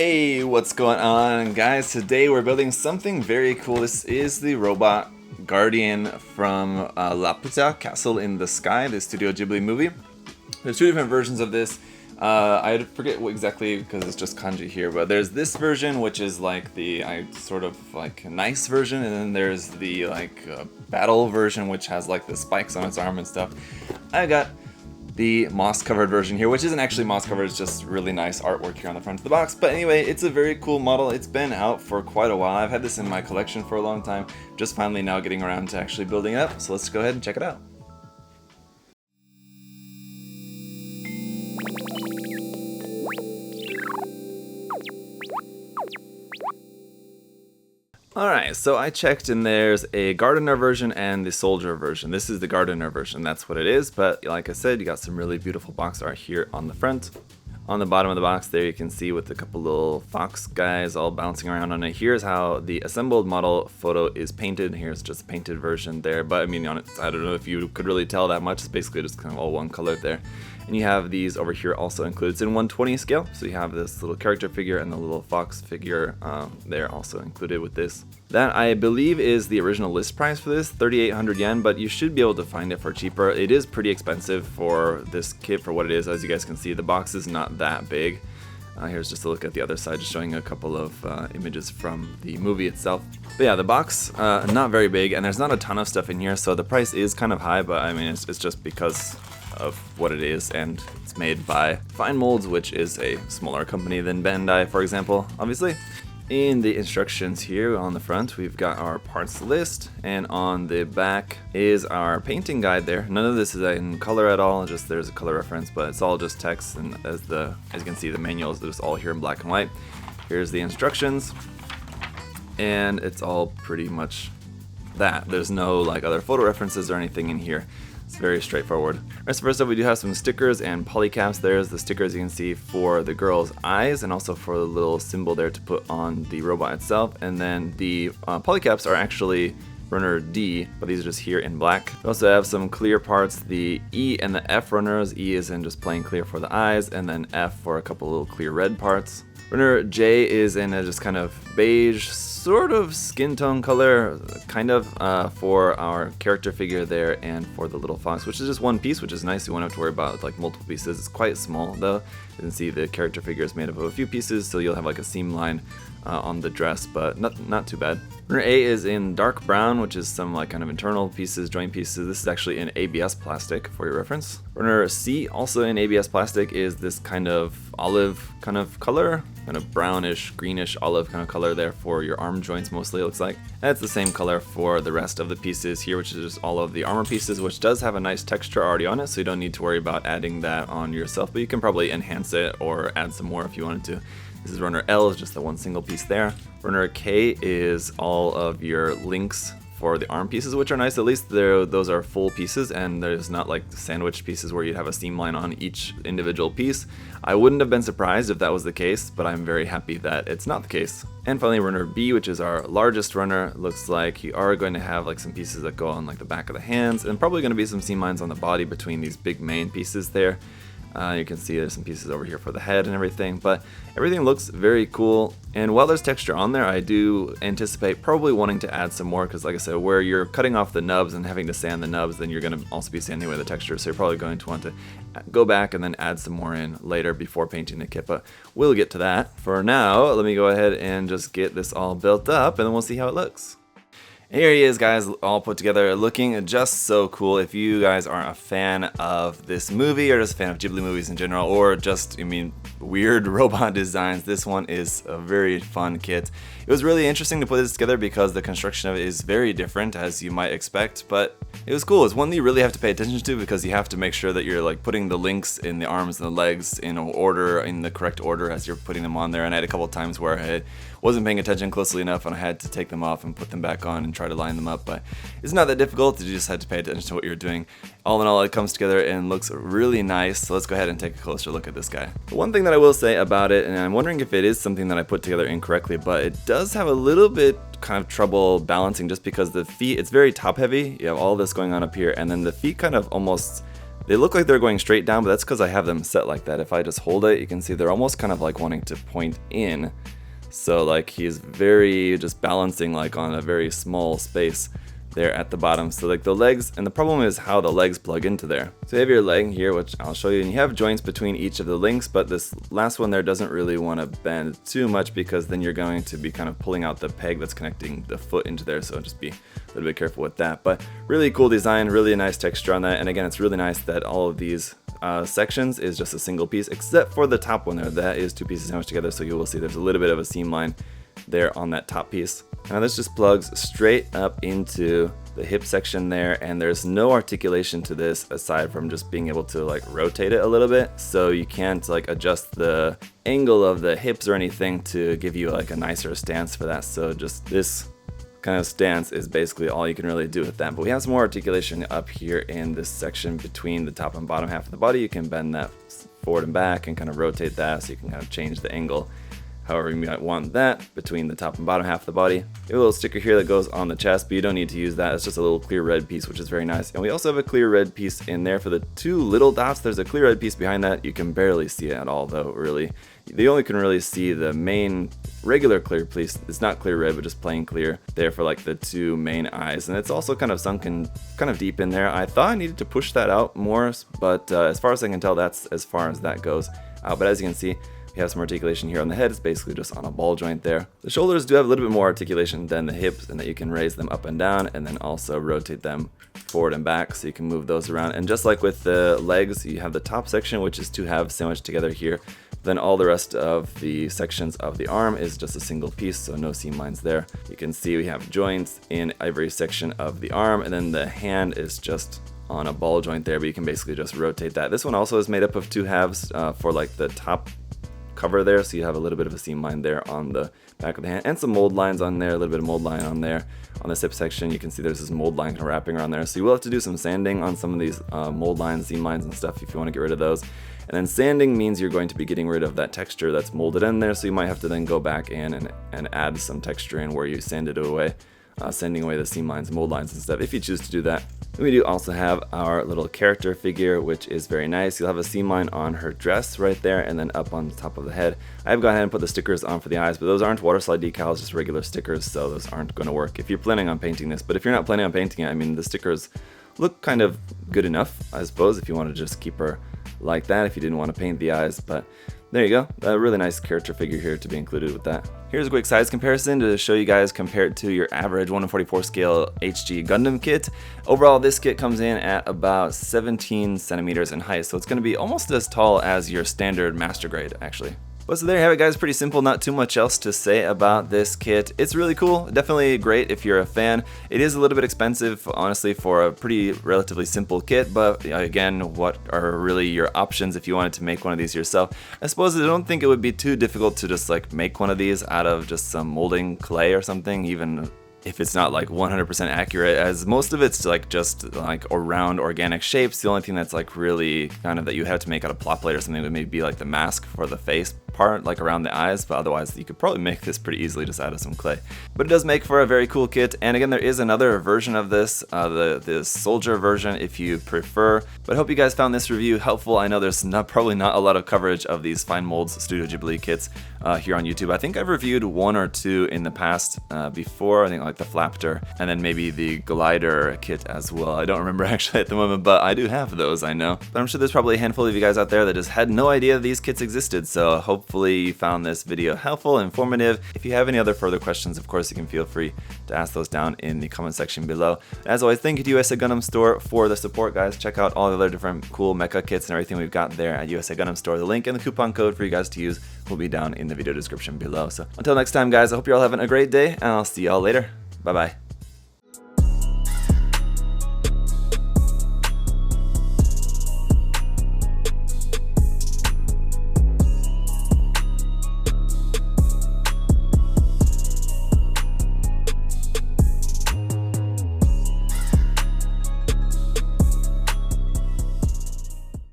Hey, what's going on, guys? Today we're building something very cool. This is the robot guardian from Laputa, Castle in the Sky, the Studio Ghibli movie. There's two different versions of this. I forget what exactly because it's just kanji here, but there's this version which is like the sort of like nice version, and then there's the battle version which has like the spikes on its arm and stuff. I got the moss covered version here, which isn't actually moss covered, it's just really nice artwork here on the front of the box. But anyway, it's a very cool model. It's been out for quite a while. I've had this in my collection for a long time, just finally now getting around to actually building it up. So let's go ahead and check it out. Alright, so I checked and there's a gardener version and the soldier version. This is the gardener version, that's what it is, but like I said, you got some really beautiful box art here on the front. On the bottom of the box there you can see with a couple little fox guys all bouncing around on it. Here's how the assembled model photo is painted. Here's just a painted version there, but I mean, I don't know if you could really tell that much. It's basically just kind of all one color there. And you have these over here also included. It's in 1/20 scale, so you have this little character figure and the little fox figure there also included with this. That I believe is the original list price for this, 3,800 yen, but you should be able to find it for cheaper. It is pretty expensive for this kit for what it is. As you guys can see, the box is not that big. Here's just a look at the other side, just showing a couple of images from the movie itself. But yeah, the box, not very big, and there's not a ton of stuff in here, so the price is kind of high, but I mean, it's just because of what it is, and it's made by Fine Molds, which is a smaller company than Bandai, for example, obviously. In the instructions here on the front, we've got our parts list, and on the back is our painting guide there. None of this is in color at all, just there's a color reference, but it's all just text, and as you can see, the manuals are just all here in black and white. Here's the instructions, and it's all pretty much that. There's no like other photo references or anything in here. It's very straightforward. Alright, so first up we do have some stickers and polycaps. There's the stickers you can see for the girl's eyes and also for the little symbol there to put on the robot itself. And then the polycaps are actually runner D, but these are just here in black. We also have some clear parts, the E and the F runners. E is in just plain clear for the eyes, and then F for a couple little clear red parts. Runner J is in a just kind of beige, sort of skin tone color, kind of, for our character figure there and for the little fox, which is just one piece, which is nice. You won't have to worry about like multiple pieces. It's quite small though. You can see the character figure is made up of a few pieces, so you'll have like a seam line on the dress, but not too bad. Runner A is in dark brown, which is some like kind of internal pieces, joint pieces. This is actually in ABS plastic for your reference. Runner C, also in ABS plastic, is this kind of olive kind of color, kind of brownish, greenish olive kind of color there for your arm joints mostly, it looks like. And it's the same color for the rest of the pieces here, which is just all of the armor pieces, which does have a nice texture already on it, so you don't need to worry about adding that on yourself, but you can probably enhance it or add some more if you wanted to. This is runner L, is just the one single piece there. Runner K is all of your links for the arm pieces, which are nice. At least those are full pieces, and there's not like sandwich pieces where you'd have a seam line on each individual piece. I wouldn't have been surprised if that was the case, but I'm very happy that it's not the case. And finally, runner B, which is our largest runner, looks like you are going to have like some pieces that go on like the back of the hands, and probably going to be some seam lines on the body between these big main pieces there. You can see there's some pieces over here for the head and everything, but everything looks very cool. And while there's texture on there, I do anticipate probably wanting to add some more, because like I said, where you're cutting off the nubs and having to sand the nubs, then you're going to also be sanding away the texture, so you're probably going to want to go back and then add some more in later before painting the kit, but we'll get to that. For now, let me go ahead and just get this all built up, and then we'll see how it looks. Here he is, guys, all put together, looking just so cool. If you guys are a fan of this movie, or just a fan of Ghibli movies in general, or just, weird robot designs, this one is a very fun kit. It was really interesting to put this together because the construction of it is very different, as you might expect, but it was cool. It's one that you really have to pay attention to, because you have to make sure that you're like putting the links in the arms and the legs in the correct order as you're putting them on there. And I had a couple of times where I wasn't paying attention closely enough and I had to take them off and put them back on and try to line them up, but it's not that difficult. You just had to pay attention to what you're doing. All in all, it comes together and looks really nice, so let's go ahead and take a closer look at this guy. One thing that I will say about it, and I'm wondering if it is something that I put together incorrectly, but it does have a little bit kind of trouble balancing, just because the feet, it's very top heavy. You have all this going on up here, and then the feet kind of almost They look like they're going straight down, but that's because I have them set like that. If I just hold it, you can see they're almost kind of like wanting to point in. So like he's very just balancing like on a very small space there at the bottom. So like the legs, and the problem is how the legs plug into there. So you have your leg here, which I'll show you, and you have joints between each of the links, but this last one there doesn't really want to bend too much because then you're going to be kind of pulling out the peg that's connecting the foot into there, so just be a little bit careful with that. But really cool design, really nice texture on that, and again, it's really nice that all of these sections is just a single piece, except for the top one there. That is two pieces sandwiched together, so you will see there's a little bit of a seam line there on that top piece. Now this just plugs straight up into the hip section there, and there's no articulation to this aside from just being able to like rotate it a little bit, so you can't like adjust the angle of the hips or anything to give you like a nicer stance for that. So just this kind of stance is basically all you can really do with that. But we have some more articulation up here in this section between the top and bottom half of the body. You can bend that forward and back and kind of rotate that, so you can kind of change the angle however you might want that between the top and bottom half of the body. You have a little sticker here that goes on the chest, but you don't need to use that. It's just a little clear red piece, which is very nice. And we also have a clear red piece in there for the two little dots. There's a clear red piece behind that. You can barely see it at all though, really. You only can really see the main regular clear piece. It's not clear red, but just plain clear there for like the two main eyes. And it's also kind of sunken kind of deep in there. I thought I needed to push that out more, but as far as I can tell, that's as far as that goes out. But as you can see, we have some articulation here on the head. It's basically just on a ball joint there. The shoulders do have a little bit more articulation than the hips, and that you can raise them up and down and then also rotate them forward and back, so you can move those around. And just like with the legs, you have the top section, which is two halves sandwiched together here. Then all the rest of the sections of the arm is just a single piece, so no seam lines there. You can see we have joints in every section of the arm, and then the hand is just on a ball joint there, but you can basically just rotate that. This one also is made up of two halves for like the top cover there, so you have a little bit of a seam line there on the back of the hand and some mold lines on there, a little bit of mold line on there. On this hip section, you can see there's this mold line kind of wrapping around there, so you will have to do some sanding on some of these mold lines, seam lines and stuff if you want to get rid of those. And then sanding means you're going to be getting rid of that texture that's molded in there, so you might have to then go back in and add some texture in where you sanded it away, sanding away the seam lines, mold lines and stuff, if you choose to do that. We do also have our little character figure, which is very nice. You'll have a seam line on her dress right there, and then up on the top of the head. I've gone ahead and put the stickers on for the eyes, but those aren't water slide decals, just regular stickers, so those aren't going to work if you're planning on painting this. But if you're not planning on painting it, I mean, the stickers look kind of good enough, I suppose, if you want to just keep her like that, if you didn't want to paint the eyes. But there you go, a really nice character figure here to be included with that. Here's a quick size comparison to show you guys compared to your average 1/44 scale HG Gundam kit. Overall, this kit comes in at about 17 centimeters in height, so it's going to be almost as tall as your standard master grade, actually. But so there you have it, guys. Pretty simple, not too much else to say about this kit. It's really cool, definitely great if you're a fan. It is a little bit expensive, honestly, for a pretty relatively simple kit, but again, what are really your options if you wanted to make one of these yourself? I suppose I don't think it would be too difficult to just like make one of these out of just some molding clay or something, even if it's not like 100% accurate, as most of it's like just like round organic shapes. The only thing that's like really kind of that you have to make out of plot plate or something would maybe be like the mask for the face part, like around the eyes, but otherwise you could probably make this pretty easily just out of some clay. But it does make for a very cool kit, and again, there is another version of this, the soldier version if you prefer. But I hope you guys found this review helpful. I know there's probably not a lot of coverage of these Fine Molds Studio Ghibli kits here on YouTube. I think I've reviewed one or two in the past before, I think like the Flapter, and then maybe the Glider kit as well. I don't remember actually at the moment, but I do have those, I know. But I'm sure there's probably a handful of you guys out there that just had no idea these kits existed, so hopefully you found this video helpful, informative. If you have any other further questions, of course, you can feel free to ask those down in the comment section below. As always, thank you to USA Gundam Store for the support, guys. Check out all the other different cool mecha kits and everything we've got there at USA Gundam Store. The link and the coupon code for you guys to use will be down in the video description below. So until next time, guys, I hope you're all having a great day, and I'll see y'all later. Bye-bye.